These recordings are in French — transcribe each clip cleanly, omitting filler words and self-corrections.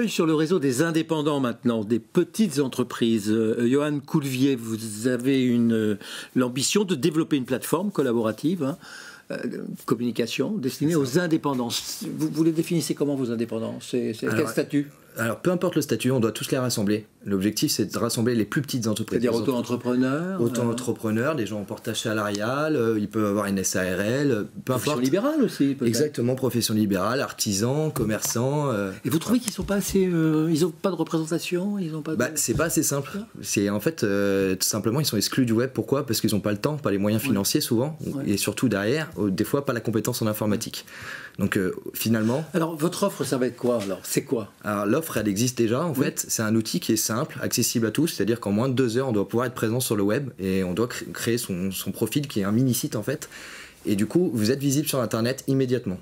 s'appelle sur le réseau des indépendants maintenant, des petites entreprises. Johan Coulvier, vous avez l'ambition de développer une plateforme collaborative, hein, communication destinée aux indépendants. Vous les définissez comment, vos indépendants? C'est quel statut? Alors, peu importe le statut, on doit tous les rassembler. L'objectif, c'est de rassembler les plus petites entreprises. C'est-à-dire auto-entrepreneurs? Auto-entrepreneurs, des gens en portage salarial, ils peuvent avoir une SARL, peu importe. Profession libérale aussi, peut-être. Exactement, profession libérale, artisans, commerçants. Et vous trouvez qu'ils sont pas assez... ils n'ont pas de représentation, ils ont pas de... C'est pas assez simple. C'est en fait, tout simplement, ils sont exclus du web. Pourquoi? Parce qu'ils n'ont pas le temps, pas les moyens financiers souvent, et surtout derrière, des fois, pas la compétence en informatique. Donc finalement... Alors, votre offre, ça va être quoi alors? C'est quoi? Alors, l'offre, elle existe déjà. En fait, c'est un outil qui est simple, accessible à tous. C'est-à-dire qu'en moins de 2 heures, on doit pouvoir être présent sur le web et on doit créer son profil qui est un mini-site en fait. Et du coup, vous êtes visible sur Internet immédiatement.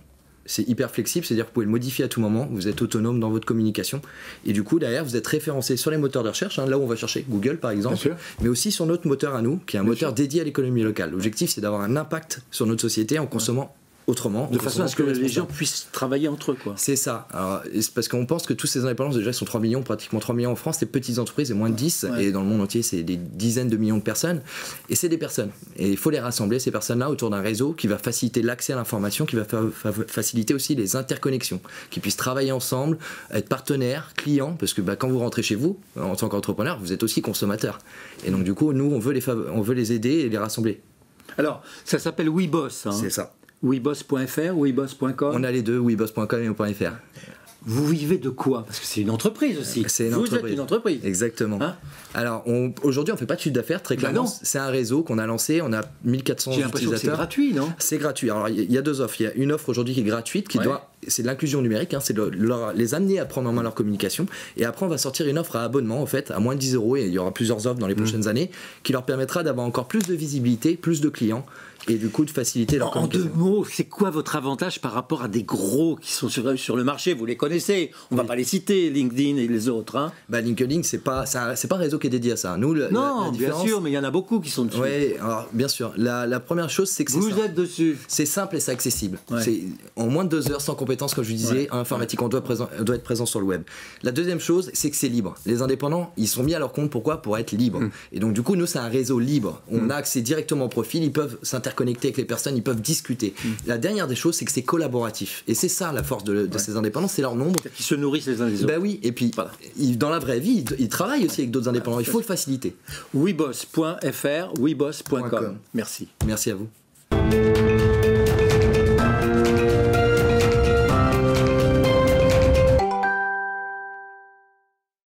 C'est hyper flexible, c'est-à-dire que vous pouvez le modifier à tout moment. Vous êtes autonome dans votre communication. Et du coup, derrière, vous êtes référencé sur les moteurs de recherche. Là où on va chercher Google, par exemple. Mais aussi sur notre moteur à nous, qui est un moteur dédié à l'économie locale. L'objectif, c'est d'avoir un impact sur notre société en consommant autrement. De façon à ce que les gens puissent travailler entre eux, quoi. C'est ça. Alors, c'est parce qu'on pense que tous ces indépendants, déjà, ils sont 3 millions, pratiquement 3 millions en France. Les petites entreprises, c'est moins de 10. Et dans le monde entier, c'est des dizaines de millions de personnes. Et c'est des personnes. Et il faut les rassembler, ces personnes-là, autour d'un réseau qui va faciliter l'accès à l'information, qui va faciliter aussi les interconnexions, qui puissent travailler ensemble, être partenaires, clients, parce que quand vous rentrez chez vous, en tant qu'entrepreneur, vous êtes aussi consommateur. Et donc, du coup, nous, on veut les aider et les rassembler. Alors, ça s'appelle WeBoss. Hein. C'est ça. WeBoss.fr, WeBoss.com. On a les deux, WeBoss.com et .fr. Vous vivez de quoi? Parce que c'est une entreprise aussi. Vous êtes une entreprise. Exactement. Hein? Alors, aujourd'hui, on ne fait pas de chiffre d'affaires, très clairement. C'est un réseau qu'on a lancé, on a 1400 utilisateurs. J'ai l'impression que c'est gratuit, non? C'est gratuit. Alors, il y a 2 offres. Il y a une offre aujourd'hui qui est gratuite, c'est de l'inclusion numérique, hein, c'est de les amener à prendre en main leur communication. Et après, on va sortir une offre à abonnement, en fait, à moins de 10 €, et il y aura plusieurs offres dans les prochaines années, qui leur permettra d'avoir encore plus de visibilité, plus de clients, et du coup de faciliter leur communication. En 2 mots, c'est quoi votre avantage par rapport à des gros qui sont sur le marché? Vous les connaissez, on ne va pas les citer, LinkedIn et les autres. Hein. LinkedIn, c'est pas un réseau qui est dédié à ça. Nous, non, bien sûr, mais il y en a beaucoup qui sont dessus. Oui, alors bien sûr. La première chose, c'est que vous êtes dessus. C'est simple et c'est accessible. C'est en moins de 2 heures, sans compétences, comme je vous disais, en informatique, on doit être présent sur le web. La deuxième chose, c'est que c'est libre. Les indépendants, ils sont mis à leur compte. Pourquoi? Pour être libres. Et donc, du coup, nous, c'est un réseau libre. On a accès directement au profil, ils peuvent s'interconnecter avec les personnes, ils peuvent discuter. La dernière des choses, c'est que c'est collaboratif. Et c'est ça la force de ces indépendants, c'est leur nombre. Ils se nourrissent les uns des autres. Ben oui, et puis dans la vraie vie, ils travaillent aussi avec d'autres indépendants. Il faut le faciliter. WeBoss.fr, WeBoss.com. Merci. Merci à vous.